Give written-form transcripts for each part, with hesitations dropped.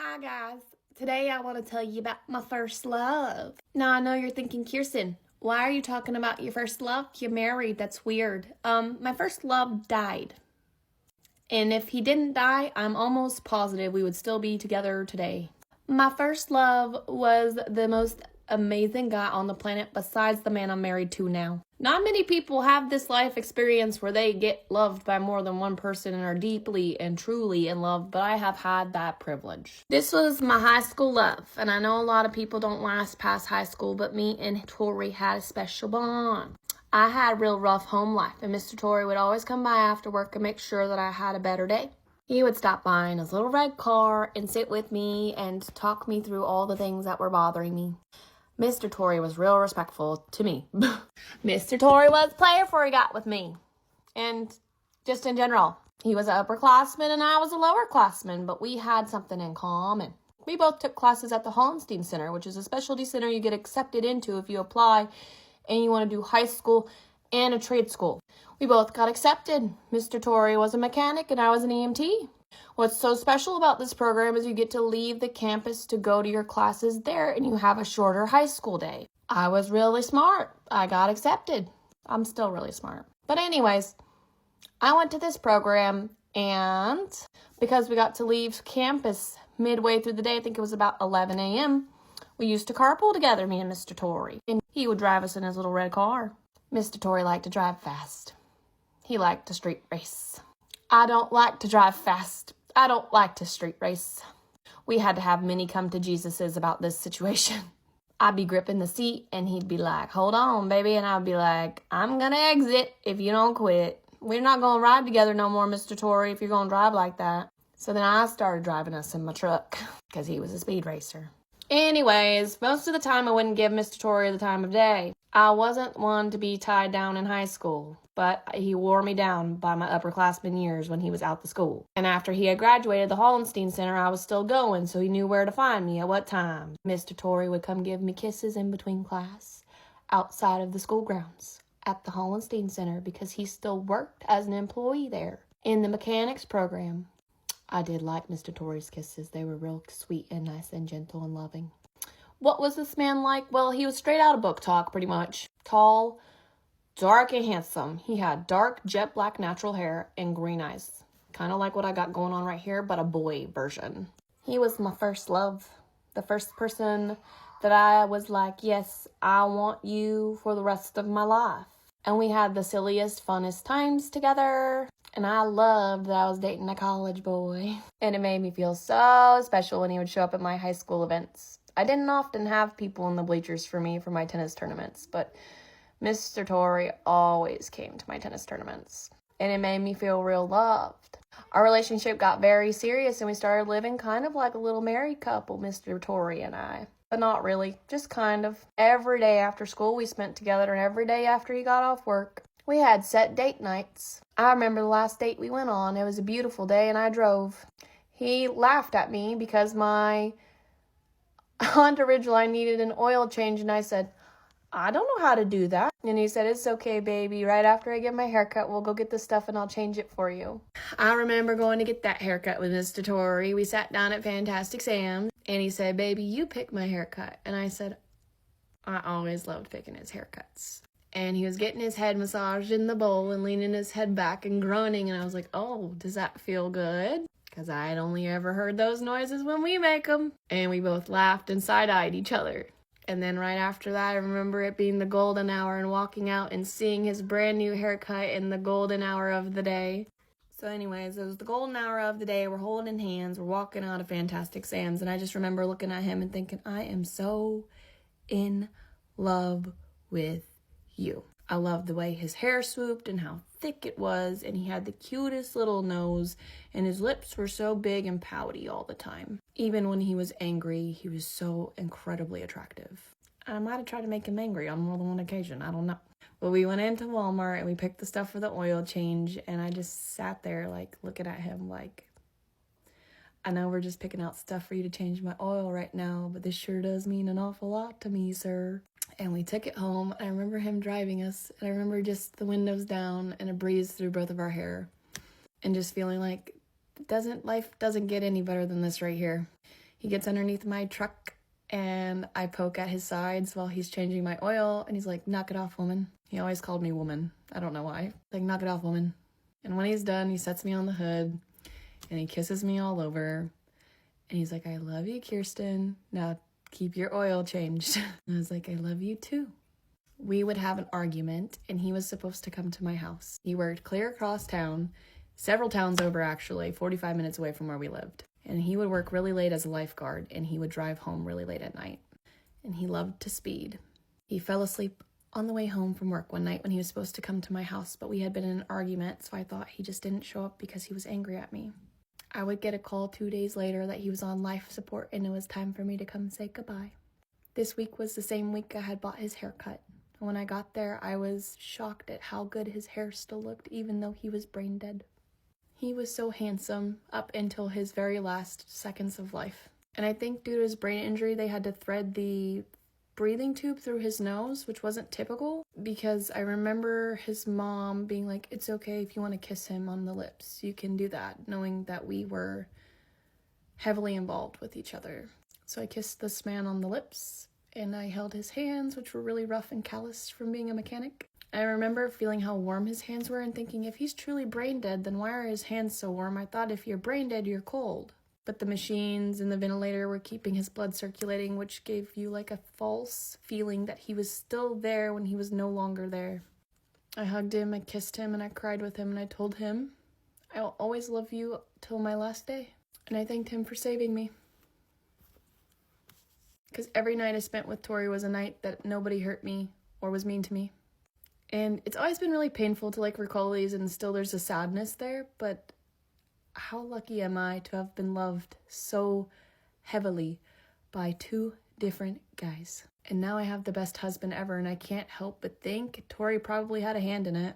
Hi guys, today I want to tell you about my first love. Now I know you're thinking, Kirsten, why are you talking about your first love? You're married, that's weird. My first love died. And if he didn't die, I'm almost positive we would still be together today. My first love was the most amazing guy on the planet besides the man I'm married to now. Not many people have this life experience where they get loved by more than one person and are deeply and truly in love, but I have had that privilege. This was my high school love, and I know a lot of people don't last past high school, but me and Tori had a special bond. I had a real rough home life, and Mr. Tori would always come by after work and make sure that I had a better day. He would stop by in his little red car and sit with me and talk me through all the things that were bothering me. Mr. Tori was real respectful to me. Mr. Tori was a player before he got with me. And just in general, he was an upperclassman and I was a lowerclassman, but we had something in common. We both took classes at the Hollenstein Center, which is a specialty center you get accepted into if you apply and you want to do high school and a trade school. We both got accepted. Mr. Tori was a mechanic and I was an EMT. What's so special about this program is you get to leave the campus to go to your classes there and you have a shorter high school day. I was really smart. I got accepted. I'm still really smart. But anyways, I went to this program and because we got to leave campus midway through the day, I think it was about 11 a.m., we used to carpool together, me and Mr. Tori. And he would drive us in his little red car. Mr. Tori liked to drive fast. He liked to street race. I don't like to drive fast. I don't like to street race. We had to have many come to Jesuses about this situation. I'd be gripping the seat and he'd be like, hold on, baby. And I'd be like, I'm going to exit if you don't quit. We're not going to ride together no more, Mr. Tori, if you're going to drive like that. So then I started driving us in my truck because he was a speed racer. Anyways, most of the time I wouldn't give Mr. Tori the time of day. I wasn't one to be tied down in high school, but he wore me down by my upperclassman years when he was out the school. And after he had graduated the Hollenstein Center, I was still going, so he knew where to find me at what time. Mr. Tori would come give me kisses in between class outside of the school grounds at the Hollenstein Center because he still worked as an employee there in the mechanics program. I did like Mr. Tori's kisses. They were real sweet and nice and gentle and loving. What was this man like? Well, he was straight out of book talk, pretty much. Tall, dark, and handsome. He had dark, jet black natural hair and green eyes. Kind of like what I got going on right here, but a boy version. He was my first love. The first person that I was like, yes, I want you for the rest of my life. And we had the silliest, funnest times together. And I loved that I was dating a college boy. And it made me feel so special when he would show up at my high school events. I didn't often have people in the bleachers for me for my tennis tournaments, but Mr. Tori always came to my tennis tournaments. And it made me feel real loved. Our relationship got very serious and we started living kind of like a little married couple, Mr. Tori and I. But not really, just kind of. Every day after school we spent together and every day after he got off work. We had set date nights. I remember the last date we went on. It was a beautiful day and I drove. He laughed at me because my Honda Ridgeline needed an oil change and I said, I don't know how to do that. And he said, it's okay, baby. Right after I get my haircut, we'll go get the stuff and I'll change it for you. I remember going to get that haircut with Mr. Tori. We sat down at Fantastic Sam's and he said, baby, you pick my haircut. And I said, I always loved picking his haircuts. And he was getting his head massaged in the bowl and leaning his head back and groaning. And I was like, oh, does that feel good? Because I had only ever heard those noises when we make them. And we both laughed and side-eyed each other. And then right after that, I remember it being the golden hour and walking out and seeing his brand new haircut in the golden hour of the day. So anyways, it was the golden hour of the day. We're holding hands. We're walking out of Fantastic Sam's. And I just remember looking at him and thinking, I am so in love with you. I loved the way his hair swooped and how thick it was, and he had the cutest little nose, and his lips were so big and pouty all the time. Even when he was angry, he was so incredibly attractive. I might have tried to make him angry on more than one occasion, I don't know. But we went into Walmart and we picked the stuff for the oil change, and I just sat there like looking at him like, I know we're just picking out stuff for you to change my oil right now, but this sure does mean an awful lot to me, sir. And we took it home. I remember him driving us, and I remember just the windows down and a breeze through both of our hair, and just feeling like life doesn't get any better than this right here. He gets underneath my truck and I poke at his sides while he's changing my oil, and he's like, knock it off, woman. He always called me woman. I don't know why. Like, knock it off, woman. And when he's done, he sets me on the hood and he kisses me all over. And he's like, I love you, Kirsten. Now keep your oil changed. And I was like, I love you too. We would have an argument and he was supposed to come to my house. He worked clear across town, several towns over actually, 45 minutes away from where we lived. And he would work really late as a lifeguard, and he would drive home really late at night. And he loved to speed. He fell asleep on the way home from work one night when he was supposed to come to my house, but we had been in an argument, so I thought he just didn't show up because he was angry at me. I would get a call 2 days later that he was on life support and it was time for me to come say goodbye. This week was the same week I had bought his haircut. And when I got there, I was shocked at how good his hair still looked, even though he was brain dead. He was so handsome up until his very last seconds of life. And I think due to his brain injury, they had to thread the breathing tube through his nose, which wasn't typical, because I remember his mom being like, it's okay if you want to kiss him on the lips. You can do that, knowing that we were heavily involved with each other. So I kissed this man on the lips, and I held his hands, which were really rough and calloused from being a mechanic. I remember feeling how warm his hands were and thinking, if he's truly brain dead, then why are his hands so warm? I thought if you're brain dead, you're cold. But the machines and the ventilator were keeping his blood circulating, which gave you like a false feeling that he was still there when he was no longer there. I hugged him, I kissed him, and I cried with him, and I told him, I will always love you till my last day. And I thanked him for saving me. Because every night I spent with Tori was a night that nobody hurt me or was mean to me. And it's always been really painful to like recall these, and still there's a sadness there, but how lucky am I to have been loved so heavily by 2 different guys. And now I have the best husband ever, and I can't help but think Tori probably had a hand in it.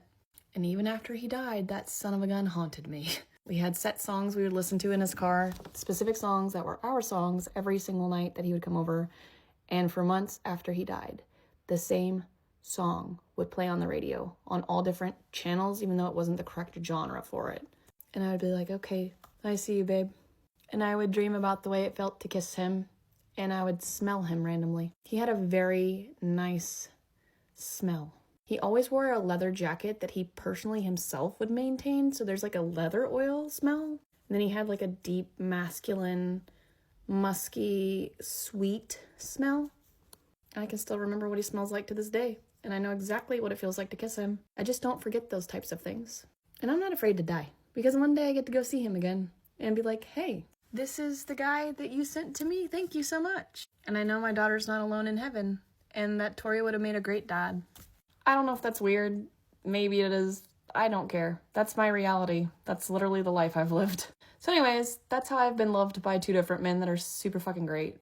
And even after he died, that son of a gun haunted me. We had set songs we would listen to in his car, specific songs that were our songs every single night that he would come over. And for months after he died, the same song would play on the radio on all different channels, even though it wasn't the correct genre for it. And I would be like, okay, I see you, babe. And I would dream about the way it felt to kiss him, and I would smell him randomly. He had a very nice smell. He always wore a leather jacket that he personally himself would maintain, so there's like a leather oil smell. And then he had like a deep, masculine, musky, sweet smell. I can still remember what he smells like to this day, and I know exactly what it feels like to kiss him. I just don't forget those types of things. And I'm not afraid to die, because one day I get to go see him again and be like, hey, this is the guy that you sent to me. Thank you so much. And I know my daughter's not alone in heaven, and that Tori would have made a great dad. I don't know if that's weird. Maybe it is. I don't care. That's my reality. That's literally the life I've lived. So anyways, that's how I've been loved by 2 different men that are super fucking great.